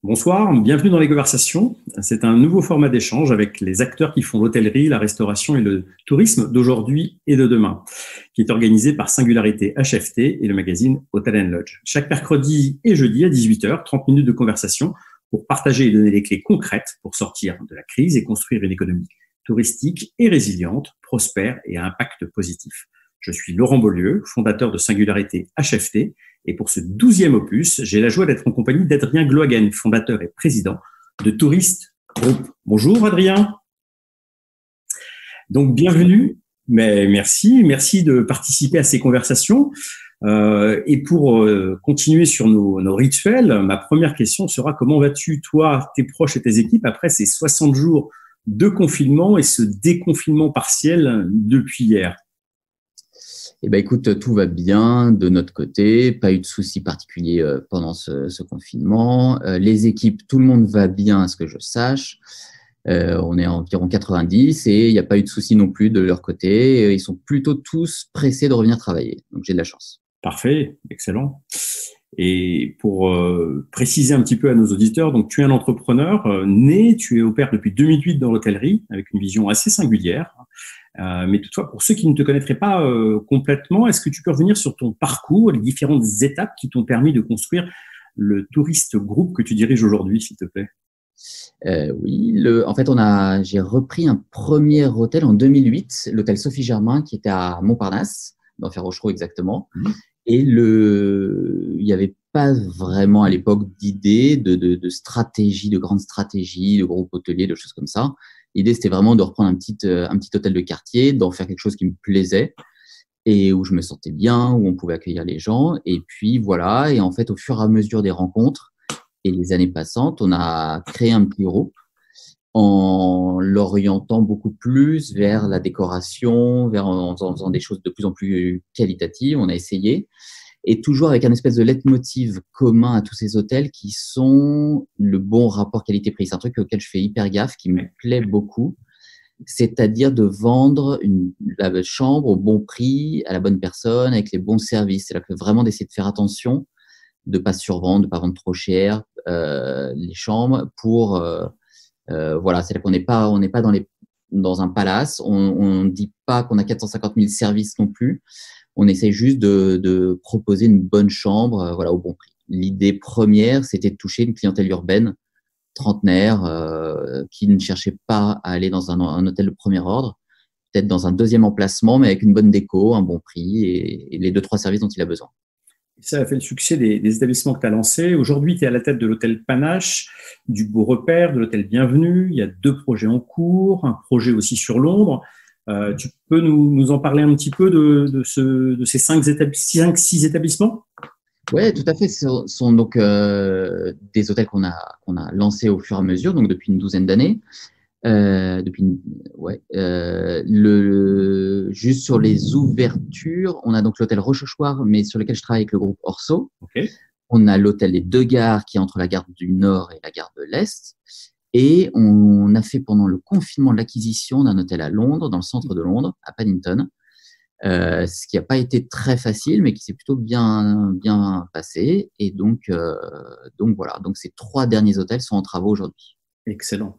Bonsoir, bienvenue dans les conversations. C'est un nouveau format d'échange avec les acteurs qui font l'hôtellerie, la restauration et le tourisme d'aujourd'hui et de demain, qui est organisé par Singularité HFT et le magazine Hotel & Lodge. Chaque mercredi et jeudi à 18h, 30 minutes de conversation pour partager et donner les clés concrètes pour sortir de la crise et construire une économie touristique et résiliente, prospère et à impact positif. Je suis Laurent Beaulieu, fondateur de Singularité HFT, et pour ce 12e opus, j'ai la joie d'être en compagnie d'Adrien Glohagen, fondateur et président de Tourist Group. Bonjour Adrien. Donc bienvenue, mais merci de participer à ces conversations. Et pour continuer sur nos rituels, ma première question sera: comment vas-tu, toi, tes proches et tes équipes, après ces 60 jours de confinement et ce déconfinement partiel depuis hier? Eh ben, écoute, tout va bien de notre côté, pas eu de soucis particuliers pendant ce confinement. Les équipes, tout le monde va bien à ce que je sache. On est à environ 90 et il n'y a pas eu de soucis non plus de leur côté. Ils sont plutôt tous pressés de revenir travailler, donc j'ai de la chance. Parfait, excellent. Et pour préciser un petit peu à nos auditeurs, donc tu es un entrepreneur né, tu es au père depuis 2008 dans l'hôtellerie, avec une vision assez singulière. Mais toutefois, pour ceux qui ne te connaîtraient pas complètement, est-ce que tu peux revenir sur ton parcours, les différentes étapes qui t'ont permis de construire le Tourist Group que tu diriges aujourd'hui, s'il te plaît? Oui, en fait, j'ai repris un premier hôtel en 2008, l'hôtel Sophie Germain, qui était à Montparnasse, dans Enfer-Rochereau exactement. Et il n'y avait pas vraiment à l'époque d'idée de stratégie, de grande stratégie, de groupe hôtelier, de choses comme ça. L'idée, c'était vraiment de reprendre un petit hôtel de quartier, d'en faire quelque chose qui me plaisait et où je me sentais bien, où on pouvait accueillir les gens. Et puis voilà. Et en fait, au fur et à mesure des rencontres et les années passantes, on a créé un petit groupe en l'orientant beaucoup plus vers la décoration, en faisant des choses de plus en plus qualitatives. On a essayé. Et toujours avec un espèce de leitmotiv commun à tous ces hôtels qui sont le bon rapport qualité-prix. C'est un truc auquel je fais hyper gaffe, qui me plaît beaucoup. C'est-à-dire de vendre la chambre au bon prix, à la bonne personne, avec les bons services. C'est là que vraiment d'essayer de faire attention, de ne pas survendre, de ne pas vendre trop cher les chambres pour… voilà, c'est là qu'on n'est pas dans un palace. On ne dit pas qu'on a 450 000 services non plus. On essaye juste de proposer une bonne chambre voilà, au bon prix. L'idée première, c'était de toucher une clientèle urbaine, trentenaire, qui ne cherchait pas à aller dans un hôtel de premier ordre, peut-être dans un deuxième emplacement, mais avec une bonne déco, un bon prix et les 2-3 services dont il a besoin. Ça a fait le succès des établissements que tu as lancés. Aujourd'hui, tu es à la tête de l'hôtel Panache, du Beau Repère, de l'hôtel Bienvenue. Il y a 2 projets en cours, un projet aussi sur Londres. Tu peux nous en parler un petit peu de ces 5-6 établissements? Oui, tout à fait. Ce sont donc des hôtels qu'on a lancés au fur et à mesure, donc depuis une douzaine d'années. Juste sur les ouvertures, on a donc l'hôtel Rochechouart, mais sur lequel je travaille avec le groupe Orso. Okay. On a l'hôtel des Deux Gares qui est entre la gare du Nord et la gare de l'Est. Et on a fait pendant le confinement l'acquisition d'un hôtel à Londres, dans le centre de Londres, à Paddington, ce qui n'a pas été très facile, mais qui s'est plutôt bien passé. Et donc voilà. Donc ces 3 derniers hôtels sont en travaux aujourd'hui. Excellent.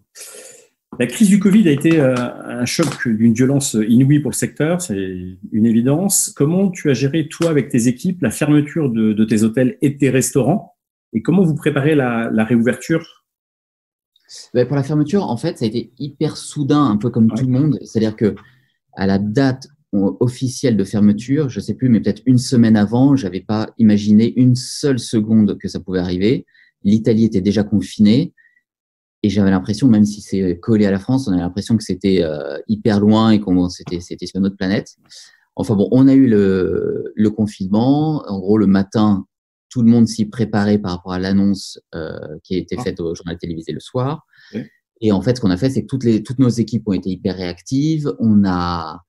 La crise du Covid a été un choc d'une violence inouïe pour le secteur, c'est une évidence. Comment tu as géré, toi, avec tes équipes, la fermeture de tes hôtels et de tes restaurants? Et comment vous préparez la réouverture? Pour la fermeture, en fait, ça a été hyper soudain, un peu comme tout le monde. C'est-à-dire que à la date officielle de fermeture, je ne sais plus, mais peut-être une semaine avant, je n'avais pas imaginé une seule seconde que ça pouvait arriver. L'Italie était déjà confinée. Et j'avais l'impression, même si c'est collé à la France, on avait l'impression que c'était hyper loin et qu'on c'était sur une autre planète. Enfin bon, on a eu le confinement. En gros, le matin, tout le monde s'y préparait par rapport à l'annonce qui a été faite au journal télévisé le soir. Okay. Et en fait, ce qu'on a fait, c'est que toutes nos équipes ont été hyper réactives. On a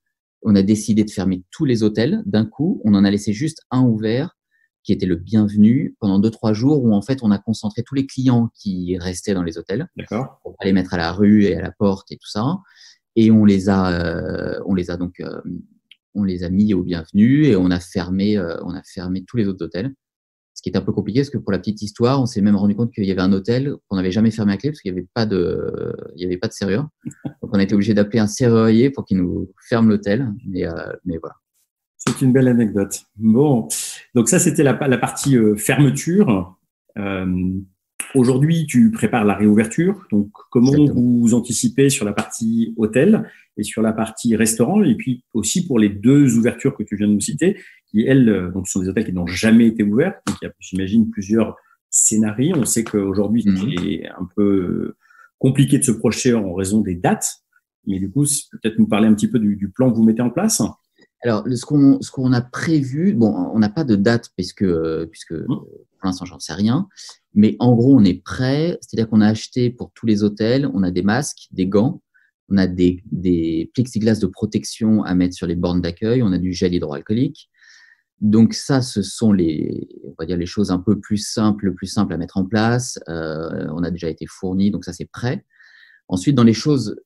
décidé de fermer tous les hôtels d'un coup. On en a laissé juste un ouvert, qui était le Bienvenu, pendant 2-3 jours où en fait on a concentré tous les clients qui restaient dans les hôtels. D'accord. Pour pas les mettre à la rue et à la porte et tout ça. Et on les a mis au Bienvenu et on a fermé tous les autres hôtels. Ce qui est un peu compliqué parce que pour la petite histoire, on s'est même rendu compte qu'il y avait un hôtel qu'on n'avait jamais fermé à clé parce qu'il n'y avait pas de serrure. Donc, on a été obligé d'appeler un serrurier pour qu'il nous ferme l'hôtel. Mais voilà. C'est une belle anecdote. Bon, donc ça, c'était la partie fermeture. Aujourd'hui, tu prépares la réouverture. Donc, comment vous anticipez sur la partie hôtel et sur la partie restaurant, et puis aussi pour les deux ouvertures que tu viens de nous citer, qui, elles, donc, sont des hôtels qui n'ont jamais été ouverts. Donc, il y a, j'imagine, plusieurs scénarios. On sait qu'aujourd'hui, c'est un peu compliqué de se projeter en raison des dates. Mais du coup, peut-être nous parler un petit peu du plan que vous mettez en place. Alors, ce qu'on a prévu, bon, on n'a pas de date puisque pour l'instant, j'en sais rien. Mais en gros, on est prêt. C'est-à-dire qu'on a acheté pour tous les hôtels, on a des masques, des gants, on a des plexiglas de protection à mettre sur les bornes d'accueil, on a du gel hydroalcoolique. Donc ça, ce sont on va dire les choses un peu plus simples à mettre en place. On a déjà été fourni, donc ça, c'est prêt. Ensuite, dans les choses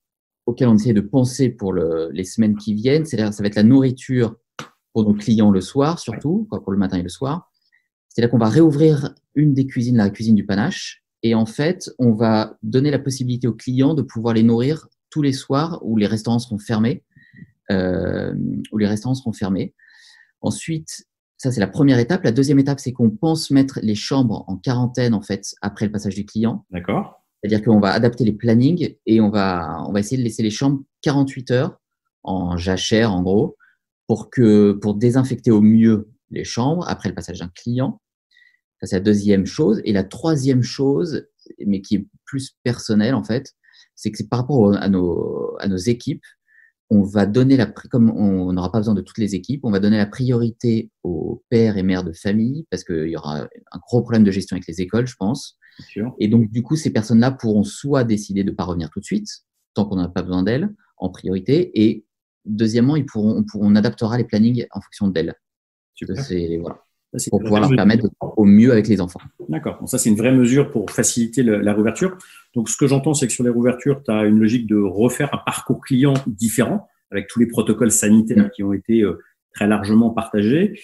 auxquelles on essaie de penser pour les semaines qui viennent, c'est-à-dire ça va être la nourriture pour nos clients le soir, surtout, pour le matin et le soir. C'est-à-dire qu'on va réouvrir une des cuisines, la cuisine du Panache, et en fait, on va donner la possibilité aux clients de pouvoir les nourrir tous les soirs où les restaurants seront fermés. Ensuite, ça, c'est la première étape. La deuxième étape, c'est qu'on pense mettre les chambres en quarantaine, en fait, après le passage du client. D'accord. C'est-à-dire qu'on va adapter les plannings et on va essayer de laisser les chambres 48 heures en jachère, en gros, pour désinfecter au mieux les chambres après le passage d'un client. Ça, c'est la deuxième chose. Et la troisième chose, mais qui est plus personnelle, en fait, c'est que c'est par rapport à nos équipes, on va donner comme on n'aura pas besoin de toutes les équipes, on va donner la priorité aux pères et mères de famille parce qu'il y aura un gros problème de gestion avec les écoles, je pense. Et donc, du coup, ces personnes-là pourront soit décider de ne pas revenir tout de suite, tant qu'on n'a pas besoin d'elles, en priorité, et deuxièmement, on adaptera les plannings en fonction d'elles. Voilà. Pour pouvoir leur permettre au mieux avec les enfants. D'accord. Bon, ça, c'est une vraie mesure pour faciliter la réouverture. Donc, ce que j'entends, c'est que sur les réouvertures, tu as une logique de refaire un parcours client différent avec tous les protocoles sanitaires qui ont été très largement partagés.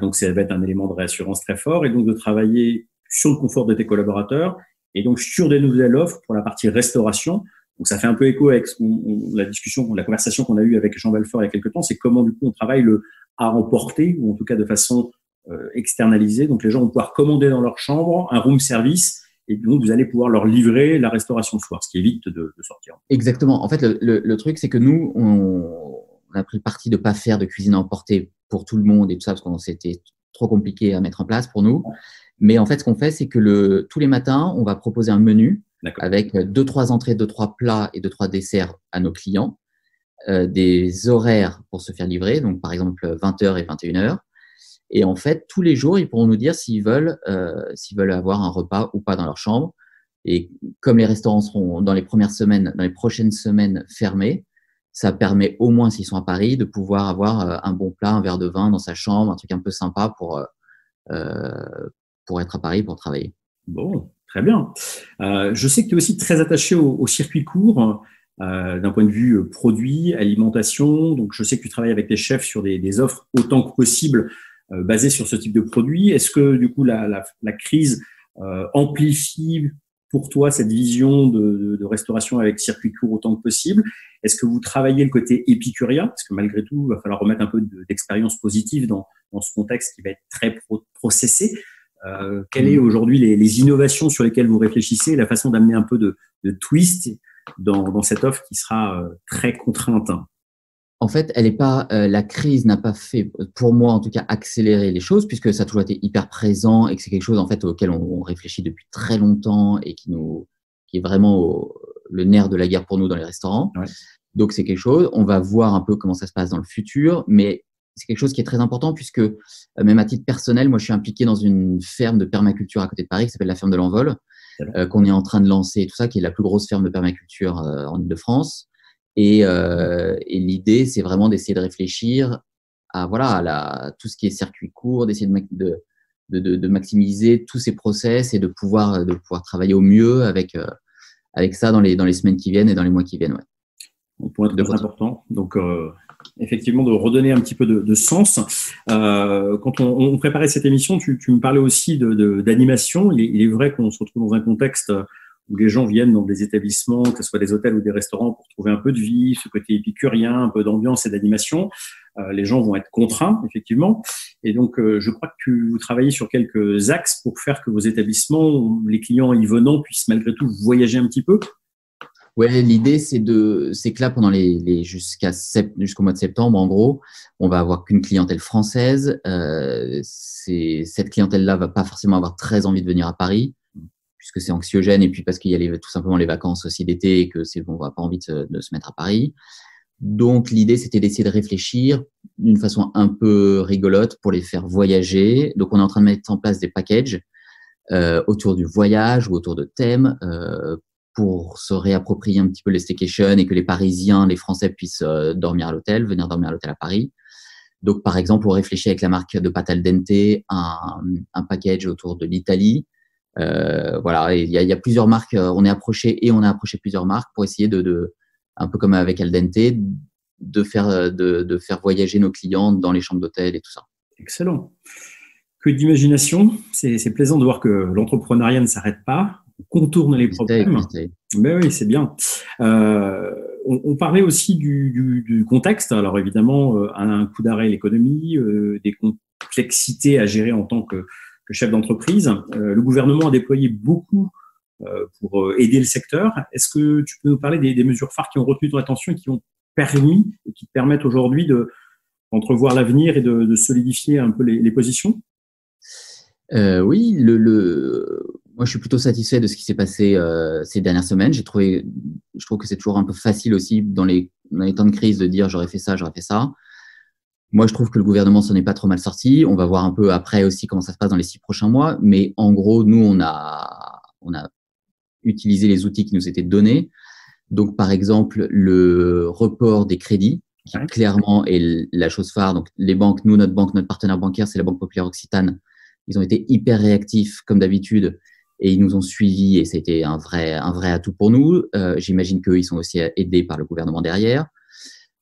Donc, ça va être un élément de réassurance très fort et donc de travailler sur le confort de tes collaborateurs et donc sur des nouvelles offres pour la partie restauration. Donc, ça fait un peu écho avec la conversation qu'on a eue avec Jean Belfort il y a quelques temps. C'est comment, du coup, on travaille à emporter ou en tout cas de façon externalisée. Donc, les gens vont pouvoir commander dans leur chambre un room service et donc vous allez pouvoir leur livrer la restauration le soir, ce qui évite de sortir. Exactement. En fait, le truc, c'est que nous, on a pris le parti de ne pas faire de cuisine à emporter pour tout le monde et tout ça, parce que c'était trop compliqué à mettre en place pour nous. Mais en fait, ce qu'on fait, c'est que tous les matins, on va proposer un menu avec 2-3 entrées, 2-3 plats et 2-3 desserts à nos clients, des horaires pour se faire livrer, donc par exemple 20h et 21h. Et en fait, tous les jours, ils pourront nous dire s'ils veulent avoir un repas ou pas dans leur chambre. Et comme les restaurants seront dans les prochaines semaines fermés, ça permet au moins, s'ils sont à Paris, de pouvoir avoir un bon plat, un verre de vin dans sa chambre, un truc un peu sympa pour être à Paris, pour travailler. Bon, très bien. Je sais que tu es aussi très attaché au circuit court d'un point de vue produit, alimentation. Donc, je sais que tu travailles avec tes chefs sur des offres autant que possible basées sur ce type de produit. Est-ce que, du coup, la crise amplifie pour toi cette vision de restauration avec circuit court autant que possible? Est-ce que vous travaillez le côté épicurien? Parce que malgré tout, il va falloir remettre un peu d'expérience positive dans ce contexte qui va être très processé. Quelles sont aujourd'hui les innovations sur lesquelles vous réfléchissez, la façon d'amener un peu de twist dans cette offre qui sera très contrainte? En fait, la crise n'a pas fait, pour moi en tout cas, accélérer les choses puisque ça a toujours été hyper présent et que c'est quelque chose en fait auquel on réfléchit depuis très longtemps et qui est vraiment le nerf de la guerre pour nous dans les restaurants. Ouais. Donc c'est quelque chose. On va voir un peu comment ça se passe dans le futur, mais c'est quelque chose qui est très important puisque même à titre personnel, moi je suis impliqué dans une ferme de permaculture à côté de Paris qui s'appelle la ferme de l'Envol, qu'on est en train de lancer, tout ça, qui est la plus grosse ferme de permaculture en Île-de-France. Et l'idée, c'est vraiment d'essayer de réfléchir à tout ce qui est circuit court, d'essayer de maximiser tous ces process et de pouvoir travailler au mieux avec ça dans les semaines qui viennent et dans les mois qui viennent. Ouais. Un point très important. Donc, effectivement, de redonner un petit peu de sens. Quand on préparait cette émission, tu me parlais aussi d'animation. Il est vrai qu'on se retrouve dans un contexte où les gens viennent dans des établissements, que ce soit des hôtels ou des restaurants, pour trouver un peu de vie, ce côté épicurien, un peu d'ambiance et d'animation. Les gens vont être contraints, effectivement. Et donc, je crois que vous travaillez sur quelques axes pour faire que vos établissements, les clients y venant, puissent malgré tout voyager un petit peu. Ouais, l'idée, c'est que là, pendant jusqu'au mois de septembre, en gros, on va avoir qu'une clientèle française. Cette clientèle-là va pas forcément avoir très envie de venir à Paris, puisque c'est anxiogène, et puis parce qu'il y a tout simplement les vacances aussi d'été, et que on va pas envie de se mettre à Paris. Donc, l'idée, c'était d'essayer de réfléchir d'une façon un peu rigolote pour les faire voyager. Donc, on est en train de mettre en place des packages autour du voyage ou autour de thèmes pour se réapproprier un petit peu les staycations et que les Parisiens, les Français puissent venir dormir à l'hôtel à Paris. Donc, par exemple, on réfléchit avec la marque de pâte al dente un package autour de l'Italie. Voilà, il y a plusieurs marques. On a approché plusieurs marques pour essayer un peu comme avec al dente, de faire voyager nos clients dans les chambres d'hôtel et tout ça. Excellent. Que d'imagination. C'est plaisant de voir que l'entrepreneuriat ne s'arrête pas. On contourne les problèmes. Ben oui, c'est bien. On parlait aussi du contexte. Alors évidemment, à un coup d'arrêt l'économie, des complexités à gérer en tant que chef d'entreprise. Le gouvernement a déployé beaucoup pour aider le secteur. Est-ce que tu peux nous parler des mesures phares qui ont retenu ton attention et qui ont permis et qui te permettent aujourd'hui d'entrevoir l'avenir et de solidifier un peu les positions? Oui, moi je suis plutôt satisfait de ce qui s'est passé ces dernières semaines. Je trouve que c'est toujours un peu facile aussi dans les temps de crise de dire j'aurais fait ça, j'aurais fait ça. Moi, je trouve que le gouvernement s'en est pas trop mal sorti. On va voir un peu après aussi comment ça se passe dans les 6 prochains mois. Mais en gros, nous, on a utiliser les outils qui nous étaient donnés. Donc, par exemple, le report des crédits, qui clairement est la chose phare. Donc, les banques, notre partenaire bancaire, c'est la Banque Populaire Occitane. Ils ont été hyper réactifs, comme d'habitude, et ils nous ont suivis, et c'était un vrai atout pour nous. J'imagine qu'eux, ils sont aussi aidés par le gouvernement derrière.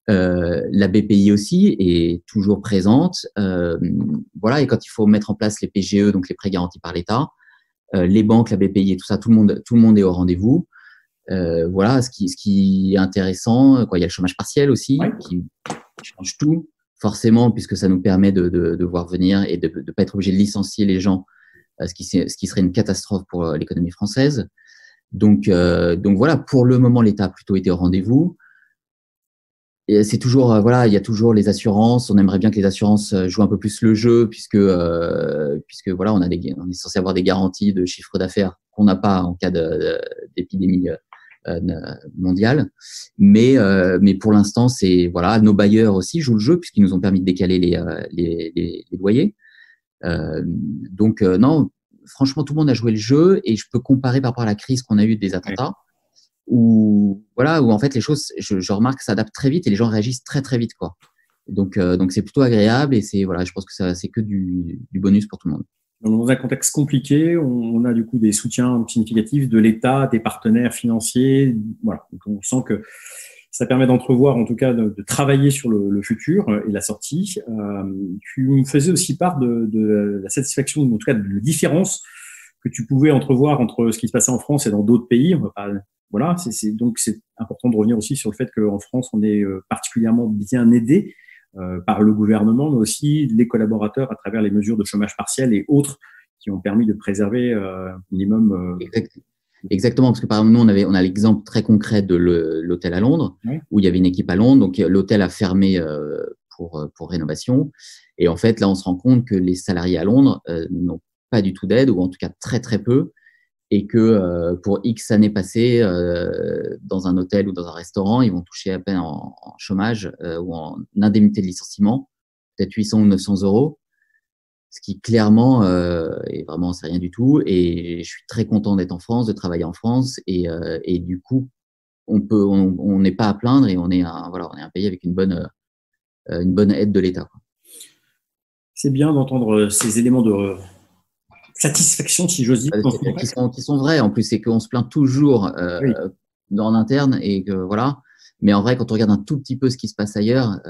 La BPI aussi est toujours présente. Voilà, et quand il faut mettre en place les PGE, donc les prêts garantis par l'État, les banques, la BPI et tout ça, tout le monde est au rendez-vous. Voilà, ce qui est intéressant, il y a le chômage partiel aussi, qui change tout, forcément, puisque ça nous permet de voir venir et de ne pas être obligé de licencier les gens, ce qui serait une catastrophe pour l'économie française. Donc voilà, pour le moment, l'État a plutôt été au rendez-vous. Et c'est toujours, voilà, il y a toujours les assurances. On aimerait bien que les assurances jouent un peu plus le jeu, puisque voilà, on est censé avoir des garanties de chiffre d'affaires qu'on n'a pas en cas d'épidémie mondiale. Mais pour l'instant, c'est voilà, nos bailleurs aussi jouent le jeu puisqu'ils nous ont permis de décaler les loyers. Donc non, franchement, tout le monde a joué le jeu et je peux comparer par rapport à la crise qu'on a eue des attentats. Où en fait les choses, je remarque, s'adaptent très vite et les gens réagissent très très vite, quoi. Donc c'est plutôt agréable et je pense que c'est que du bonus pour tout le monde. Dans un contexte compliqué, on a du coup des soutiens significatifs de l'État, des partenaires financiers. Voilà, donc on sent que ça permet d'entrevoir, en tout cas, de travailler sur le futur et la sortie. Tu me faisais aussi part de la satisfaction, en tout cas de la différence que tu pouvais entrevoir entre ce qui se passait en France et dans d'autres pays. Voilà, donc c'est important de revenir aussi sur le fait qu'en France, on est particulièrement bien aidé par le gouvernement, mais aussi les collaborateurs à travers les mesures de chômage partiel et autres qui ont permis de préserver un minimum. Exactement, parce que par exemple, nous, on a l'exemple très concret de l'hôtel à Londres, où il y avait une équipe à Londres, donc l'hôtel a fermé pour rénovation. Et en fait, là, on se rend compte que les salariés à Londres n'ont pas du tout d'aide, ou en tout cas très très peu, et que pour X années passées dans un hôtel ou dans un restaurant, ils vont toucher à peine en chômage ou en indemnité de licenciement, peut-être 800 ou 900 euros, ce qui clairement est vraiment, c'est rien du tout. Et je suis très content d'être en France, de travailler en France, et du coup, on n'est pas à plaindre et on est un pays avec une bonne aide de l'État, quoi. C'est bien d'entendre ces éléments de satisfaction, si j'ose dire. Qui sont vrais. En plus, c'est qu'on se plaint toujours en interne et que voilà. Mais en vrai, quand on regarde un tout petit peu ce qui se passe ailleurs,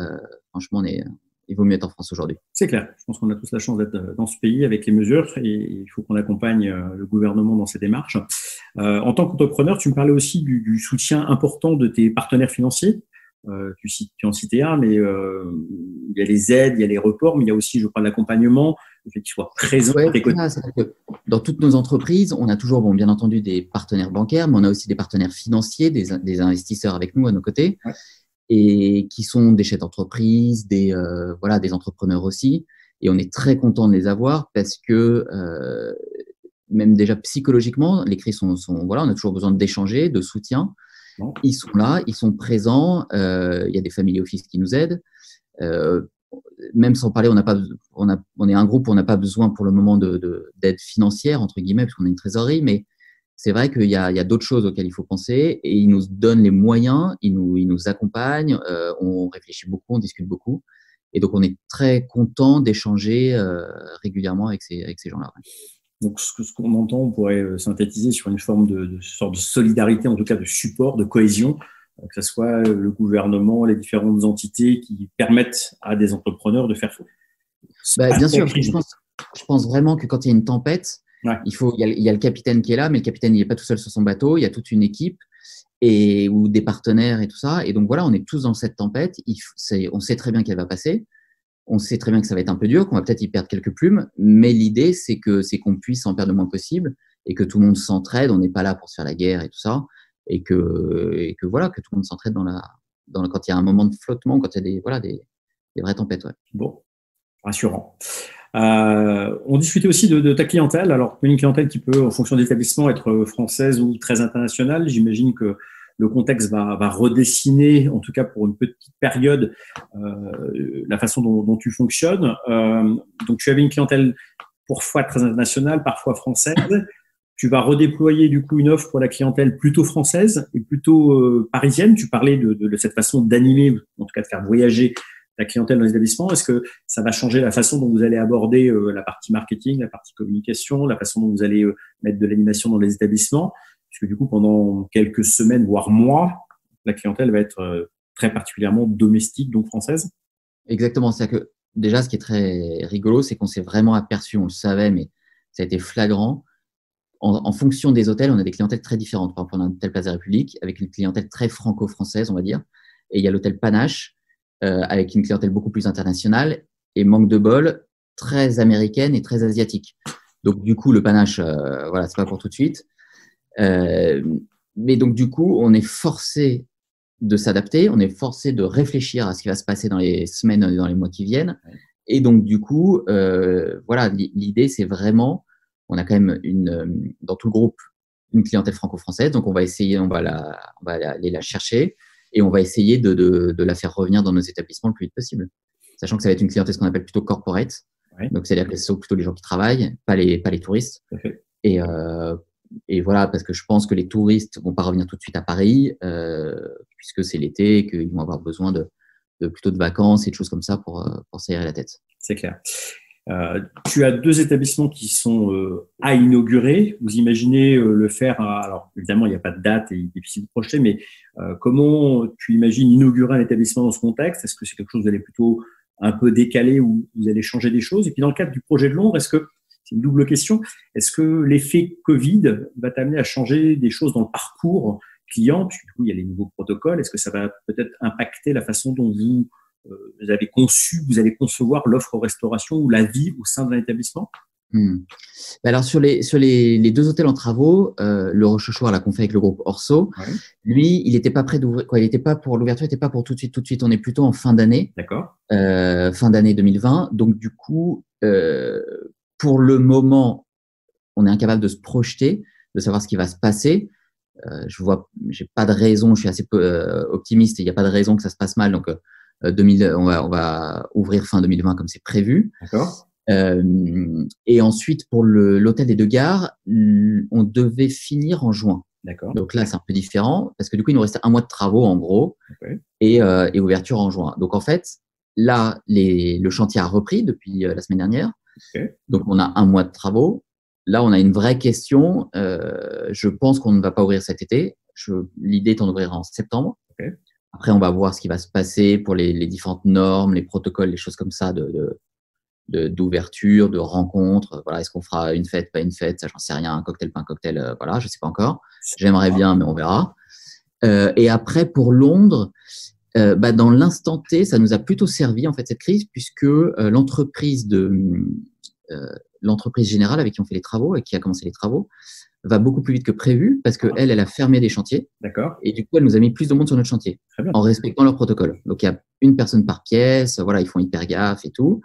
franchement, il vaut mieux être en France aujourd'hui. C'est clair. Je pense qu'on a tous la chance d'être dans ce pays avec les mesures et il faut qu'on accompagne le gouvernement dans ses démarches. En tant qu'entrepreneur, tu me parlais aussi du soutien important de tes partenaires financiers. Tu en citais un, mais il y a les aides, il y a les reports, mais il y a aussi, je crois, l'accompagnement, le fait qu'ils soient présents. Ouais, dans toutes nos entreprises, on a toujours, bien entendu, des partenaires bancaires, mais on a aussi des partenaires financiers, des investisseurs avec nous à nos côtés, Ouais. et qui sont des chefs d'entreprise, des entrepreneurs aussi. Et on est très content de les avoir parce que même déjà psychologiquement, les crises on a toujours besoin d'échanger, de soutien. Non. Ils sont là, ils sont présents. Il y a des family office qui nous aident. Même sans parler, on est un groupe où on n'a pas besoin pour le moment d'aide financière, entre guillemets, parce qu'on a une trésorerie, mais c'est vrai qu'il y a d'autres choses auxquelles il faut penser et ils nous donnent les moyens, ils nous accompagnent, on réfléchit beaucoup, on discute beaucoup. Et donc, on est très content d'échanger régulièrement avec ces gens-là. Ouais. Donc, ce qu'on entend, on pourrait synthétiser sur une forme de sorte de solidarité, en tout cas de support, de cohésion, que ce soit le gouvernement, les différentes entités qui permettent à des entrepreneurs de faire faux. Bien sûr, je pense vraiment que quand il y a une tempête, ouais. il y a le capitaine qui est là, mais le capitaine, il n'est pas tout seul sur son bateau, il y a toute une équipe ou des partenaires et tout ça. Et donc, voilà, on est tous dans cette tempête. On sait très bien qu'elle va passer. On sait très bien que ça va être un peu dur, qu'on va peut-être y perdre quelques plumes, mais l'idée, c'est qu'on puisse en perdre le moins possible et que tout le monde s'entraide. On n'est pas là pour se faire la guerre et tout ça. Et que tout le monde s'entraide quand il y a un moment de flottement, quand il y a des vraies tempêtes. Ouais. Bon, rassurant. On discutait aussi de ta clientèle. Alors, une clientèle qui peut, en fonction de l'établissement, être française ou très internationale. J'imagine que le contexte va redessiner, en tout cas pour une petite période, la façon dont tu fonctionnes. Donc, tu avais une clientèle parfois très internationale, parfois française. Tu vas redéployer du coup une offre pour la clientèle plutôt française et plutôt parisienne. Tu parlais de cette façon d'animer, en tout cas de faire voyager la clientèle dans les établissements. Est-ce que ça va changer la façon dont vous allez aborder la partie marketing, la partie communication, la façon dont vous allez mettre de l'animation dans les établissements? Puisque du coup, pendant quelques semaines, voire mois, la clientèle va être très particulièrement domestique, donc française. Exactement. C'est-à-dire que déjà, ce qui est très rigolo, c'est qu'on s'est vraiment aperçu, on le savait, mais ça a été flagrant. En fonction des hôtels, on a des clientèles très différentes. Par exemple, on a un hôtel Place de la République avec une clientèle très franco-française, on va dire. Et il y a l'hôtel Panache avec une clientèle beaucoup plus internationale et, manque de bol, très américaine et très asiatique. Donc, du coup, le Panache, c'est pas pour tout de suite. Mais donc, du coup, on est forcé de s'adapter, on est forcé de réfléchir à ce qui va se passer dans les semaines, dans les mois qui viennent. Et donc, du coup, l'idée, c'est vraiment, on a quand même dans tout le groupe une clientèle franco-française, donc on va aller la chercher et on va essayer de la faire revenir dans nos établissements le plus vite possible. Sachant que ça va être une clientèle, ce qu'on appelle plutôt corporate. Ouais. Donc, c'est-à-dire que ce sont plutôt les gens qui travaillent, pas les touristes. Okay. Et voilà, parce que je pense que les touristes vont pas revenir tout de suite à Paris, puisque c'est l'été et qu'ils vont avoir besoin plutôt de vacances et de choses comme ça pour s'aérer la tête. C'est clair. Tu as 2 établissements qui sont à inaugurer. Vous imaginez le faire alors évidemment, il n'y a pas de date et il est difficile de projeter, mais comment tu imagines inaugurer un établissement dans ce contexte? Est-ce que c'est quelque chose vous allez plutôt un peu décaler ou vous allez changer des choses? Et puis dans le cadre du projet de Londres, c'est une double question, est-ce que l'effet Covid va t'amener à changer des choses dans le parcours client, puisque du coup, il y a les nouveaux protocoles? Est-ce que ça va peut-être impacter la façon dont vous allez concevoir l'offre restauration ou la vie au sein d'un établissement? Alors, sur les 2 hôtels en travaux, le Rochechouart, là, qu'on fait avec le groupe Orso, ouais. Lui, il n'était pas prêt d'ouvrir, il n'était pas pour l'ouverture, il n'était pas pour tout de suite. On est plutôt en fin d'année. D'accord. Fin d'année 2020. Donc, du coup, pour le moment, on est incapable de se projeter, de savoir ce qui va se passer. J'ai pas de raison, je suis assez optimiste et il n'y a pas de raison que ça se passe mal. Donc, on va ouvrir fin 2020 comme c'est prévu. D'accord. Et ensuite, pour l'hôtel des 2 gares, on devait finir en juin. D'accord. Donc là, c'est un peu différent parce que du coup, il nous restait 1 mois de travaux en gros, okay. et ouverture en juin. Donc en fait, là, le chantier a repris depuis la semaine dernière. Okay. Donc on a 1 mois de travaux. Là, on a une vraie question. Je pense qu'on ne va pas ouvrir cet été. L'idée étant d'ouvrir en septembre. Okay. Après, on va voir ce qui va se passer pour les différentes normes, les protocoles, les choses comme ça d'ouverture, de rencontre. Voilà, est-ce qu'on fera une fête, pas une fête, ça j'en sais rien, un cocktail, pas un cocktail, voilà, je sais pas encore. J'aimerais bien, mais on verra. Et après, pour Londres, dans l'instant T, ça nous a plutôt servi en fait cette crise, puisque l'entreprise générale avec qui on fait les travaux, avec qui a commencé les travaux, va beaucoup plus vite que prévu parce qu'elle a fermé des chantiers. D'accord. Et du coup, elle nous a mis plus de monde sur notre chantier en respectant leur protocole. Donc, il y a une personne par pièce. Voilà, ils font hyper gaffe et tout.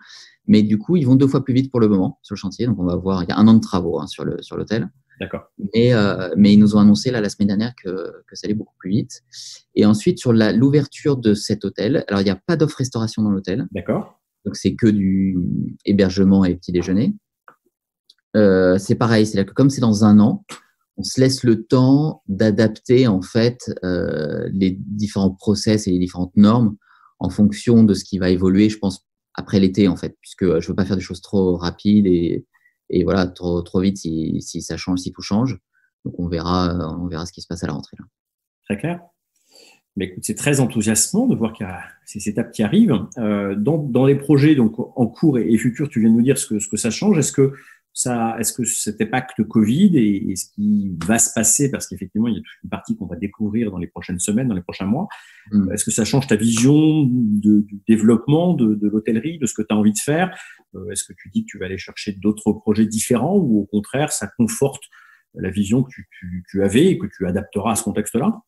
Mais du coup, ils vont 2 fois plus vite pour le moment sur le chantier. Donc, on va voir, il y a 1 an de travaux sur l'hôtel. D'accord. Mais ils nous ont annoncé la semaine dernière que ça allait beaucoup plus vite. Et ensuite, sur l'ouverture de cet hôtel, alors il n'y a pas d'offre restauration dans l'hôtel. D'accord. Donc, c'est que du hébergement et petit déjeuner. C'est pareil, c'est-à-dire que comme c'est dans 1 an, on se laisse le temps d'adapter en fait les différents process et les différentes normes en fonction de ce qui va évoluer, je pense, après l'été en fait, puisque je veux pas faire des choses trop rapides et voilà trop vite si ça change, si tout change. Donc on verra ce qui se passe à la rentrée là. Très clair. Mais écoute, c'est très enthousiasmant de voir qu'il y a ces étapes qui arrivent. Dans les projets donc en cours et futurs, tu viens de nous dire ce que ça change. Est-ce que cet impact Covid et ce qui va se passer, parce qu'effectivement, il y a toute une partie qu'on va découvrir dans les prochaines semaines, dans les prochains mois, est-ce que ça change ta vision du développement de l'hôtellerie, de ce que tu as envie de faire? Est-ce que tu dis que tu vas aller chercher d'autres projets différents ou au contraire, ça conforte la vision que tu avais et que tu adapteras à ce contexte-là?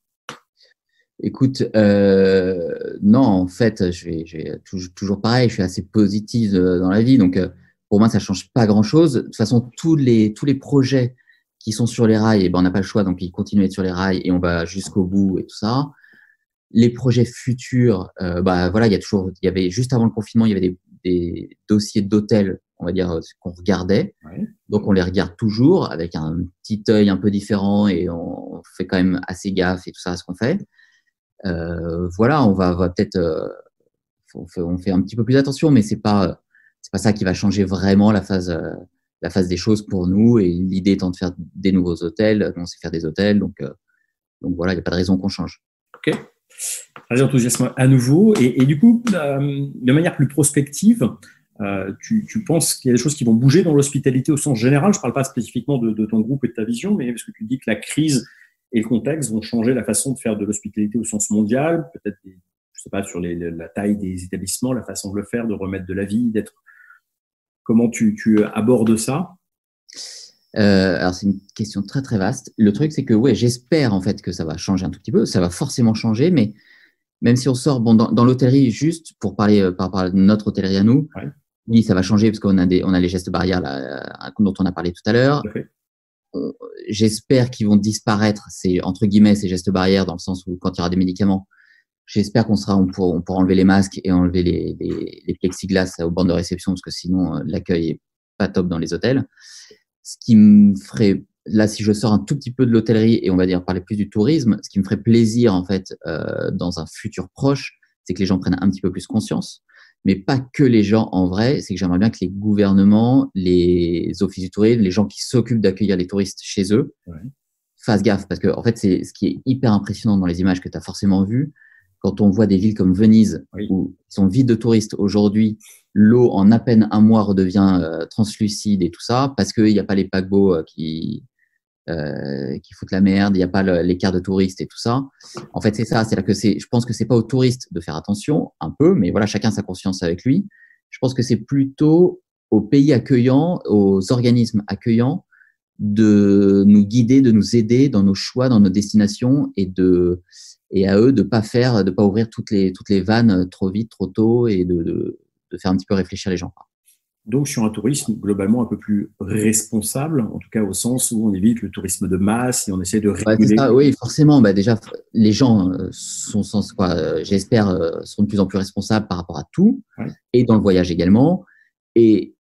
Écoute, non, en fait, je vais toujours pareil, je suis assez positive dans la vie, donc pour moi, ça change pas grand-chose. De toute façon, tous les projets qui sont sur les rails, on n'a pas le choix, donc ils continuent à être sur les rails et on va jusqu'au bout et tout ça. Les projets futurs, voilà, il y avait juste avant le confinement, il y avait des dossiers d'hôtels, on va dire, qu'on regardait. Ouais. Donc on les regarde toujours avec un petit œil un peu différent et on fait quand même assez gaffe et tout ça à ce qu'on fait. Voilà, on va peut-être, on fait un petit peu plus attention, mais c'est pas ça qui va changer vraiment la phase des choses pour nous. Et l'idée étant de faire des nouveaux hôtels, on sait faire des hôtels, donc voilà, il n'y a pas de raison qu'on change. Ok. Très enthousiasme à nouveau. Et du coup, de manière plus prospective, tu penses qu'il y a des choses qui vont bouger dans l'hospitalité au sens général? Je ne parle pas spécifiquement de ton groupe et de ta vision, mais parce que tu dis que la crise et le contexte vont changer la façon de faire de l'hospitalité au sens mondial, peut-être, je sais pas, sur la taille des établissements, la façon de le faire, de remettre de la vie, d'être. Comment tu abordes ça? Alors c'est une question très très vaste. Le truc c'est que ouais, j'espère en fait que ça va changer un tout petit peu. Ça va forcément changer, mais même si on sort dans l'hôtellerie, juste pour parler par rapport à notre hôtellerie à nous, Ouais. Oui, ça va changer parce qu'on a les gestes barrières là, dont on a parlé tout à l'heure. Okay. J'espère qu'ils vont disparaître, entre guillemets, ces gestes barrières, dans le sens où quand il y aura des médicaments, j'espère on pourra enlever les masques et enlever les plexiglas aux bornes de réception, parce que sinon l'accueil est pas top dans les hôtels. Ce qui me ferait, là, si je sors un tout petit peu de l'hôtellerie et on va dire parler plus du tourisme, ce qui me ferait plaisir en fait dans un futur proche, c'est que les gens prennent un petit peu plus conscience. Mais pas que les gens en vrai, c'est que j'aimerais bien que les gouvernements, les offices du tourisme, les gens qui s'occupent d'accueillir les touristes chez eux, fassent gaffe. Parce que, en fait, c'est ce qui est hyper impressionnant dans les images que tu as forcément vues. Quand on voit des villes comme Venise, où ils sont vides de touristes aujourd'hui, l'eau en à peine 1 mois redevient translucide et tout ça, parce qu'il n'y a pas les paquebots qui foutent la merde, il n'y a pas les quarts de touristes et tout ça. En fait, c'est ça. C'est-à-dire que je pense que c'est pas aux touristes de faire attention, un peu, mais voilà, chacun sa conscience avec lui. Je pense que c'est plutôt aux pays accueillants, aux organismes accueillants, de nous guider, de nous aider dans nos choix, dans nos destinations, et à eux de pas ouvrir toutes les vannes trop vite, trop tôt, et de faire un petit peu réfléchir les gens. Donc, sur un tourisme globalement un peu plus responsable, en tout cas au sens où on évite le tourisme de masse et on essaie de réguler. Oui, forcément. Déjà, les gens j'espère, seront de plus en plus responsables par rapport à tout, et dans le voyage également.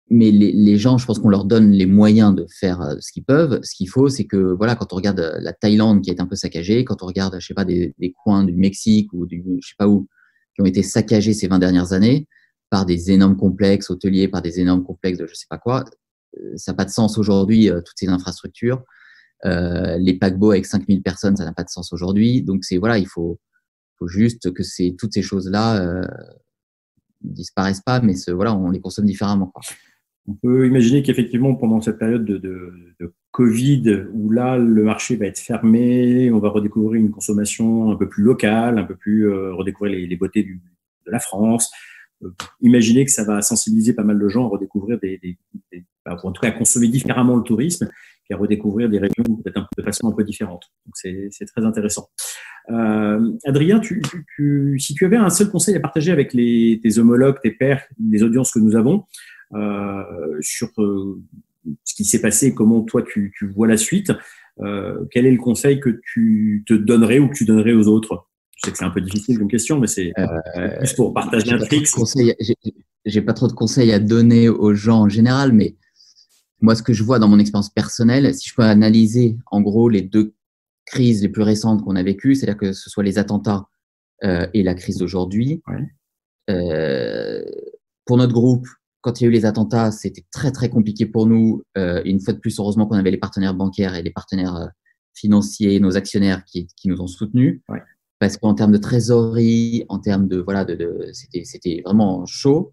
Mais les gens, je pense qu'on leur donne les moyens de faire ce qu'ils peuvent. Ce qu'il faut, c'est que voilà, quand on regarde la Thaïlande qui est un peu saccagée, quand on regarde, je sais pas, des coins du Mexique ou je sais pas où, qui ont été saccagés ces 20 dernières années par des énormes complexes hôteliers, par des énormes complexes de je sais pas quoi, ça n'a pas de sens aujourd'hui, toutes ces infrastructures. Les paquebots avec 5000 personnes, ça n'a pas de sens aujourd'hui. Donc voilà, il faut faut juste que toutes ces choses-là disparaissent pas, mais voilà, on les consomme différemment, quoi. On peut imaginer qu'effectivement, pendant cette période de Covid, où là, le marché va être fermé, on va redécouvrir une consommation un peu plus locale, un peu plus redécouvrir les beautés de la France. Imaginez que ça va sensibiliser pas mal de gens à redécouvrir en tout cas à consommer différemment le tourisme, et à redécouvrir des régions peut-être de façon un peu différente. Donc c'est très intéressant. Adrien, si tu avais un seul conseil à partager avec tes homologues, tes pairs, les audiences que nous avons, sur ce qui s'est passé et comment toi tu vois la suite, quel est le conseil que tu te donnerais ou que tu donnerais aux autres? Je sais que c'est un peu difficile comme question, mais c'est plus pour partager un trick. J'ai pas trop de conseils à donner aux gens en général, mais moi, ce que je vois dans mon expérience personnelle, si je peux analyser en gros les 2 crises les plus récentes qu'on a vécues, c'est-à-dire que ce soit les attentats et la crise d'aujourd'hui. Ouais. Pour notre groupe, quand il y a eu les attentats, c'était très, très compliqué pour nous. Une fois de plus, heureusement qu'on avait les partenaires bancaires et les partenaires financiers, nos actionnaires qui nous ont soutenus. Ouais. Parce qu'en termes de trésorerie, en termes c'était vraiment chaud.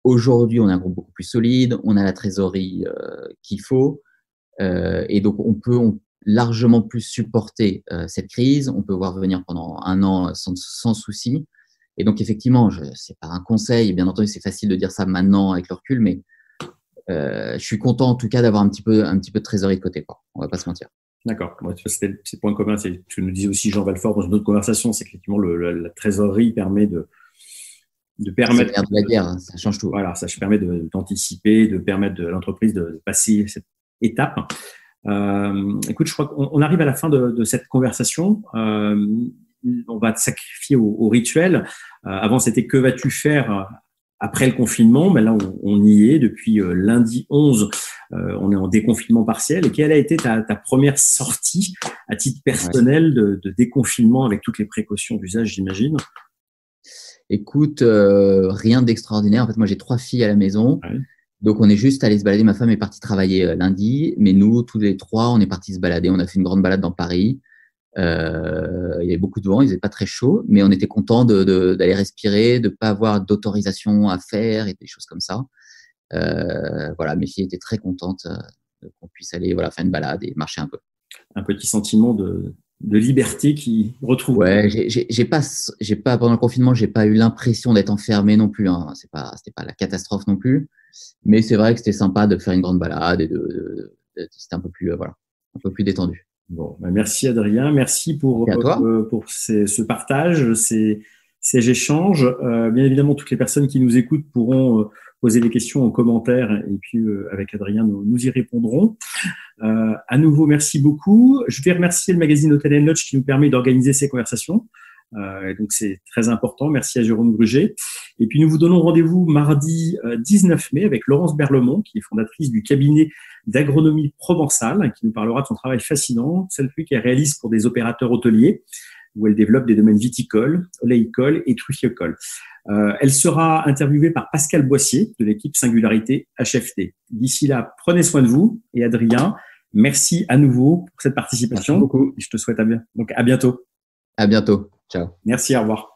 Aujourd'hui, on a un groupe beaucoup plus solide, on a la trésorerie qu'il faut. Et donc, on peut largement plus supporter cette crise. On peut voir venir pendant 1 an sans souci. Et donc, effectivement, c'est pas un conseil. Bien entendu, c'est facile de dire ça maintenant avec le recul, mais je suis content en tout cas d'avoir un petit peu de trésorerie de côté, quoi. On va pas se mentir. D'accord. C'était le point commun. C'est ce que nous disait aussi Jean Valfort dans une autre conversation, c'est qu'effectivement la trésorerie permet de permettre de la guerre, hein, ça change tout. Voilà, ça permet d'anticiper, de permettre à l'entreprise de passer cette étape. Écoute, je crois qu'on arrive à la fin de cette conversation. On va te sacrifier au rituel. Avant, c'était que vas-tu faire après le confinement, mais là, on y est depuis lundi 11. On est en déconfinement partiel. Et quelle a été ta première sortie à titre personnel de déconfinement avec toutes les précautions d'usage, j'imagine? Écoute, rien d'extraordinaire. En fait, moi, j'ai 3 filles à la maison. Ouais. Donc, on est juste allé se balader. Ma femme est partie travailler lundi, mais nous, tous les 3, on est partis se balader. On a fait une grande balade dans Paris. Il y avait beaucoup de vent, il faisait pas très chaud, mais on était content d'aller respirer, de pas avoir d'autorisation à faire et des choses comme ça. Voilà, mes filles étaient très contentes qu'on puisse aller faire une balade et marcher un peu. Un petit sentiment de liberté qui retrouve. Ouais, j'ai pas pendant le confinement, j'ai pas eu l'impression d'être enfermé non plus. Hein. C'était pas la catastrophe non plus, mais c'est vrai que c'était sympa de faire une grande balade et c'était un peu plus un peu plus détendu. Bon, merci Adrien, merci pour ce partage, ces échanges. Bien évidemment, toutes les personnes qui nous écoutent pourront poser des questions en commentaire et puis avec Adrien, nous y répondrons. À nouveau, merci beaucoup. Je vais remercier le magazine Hotel & Lodge qui nous permet d'organiser ces conversations. Donc, c'est très important. Merci à Jérôme Gruget. Et puis, nous vous donnons rendez-vous mardi 19 mai avec Laurence Berlemont, qui est fondatrice du cabinet d'agronomie provençale, qui nous parlera de son travail fascinant, celui qu'elle réalise pour des opérateurs hôteliers, où elle développe des domaines viticoles, oléicoles et trufficoles. Elle sera interviewée par Pascal Boissier de l'équipe Singularité HFT. D'ici là, prenez soin de vous. Et Adrien, merci à nouveau pour cette participation. Merci beaucoup. Je te souhaite à bientôt. À bientôt. Ciao. Merci, au revoir.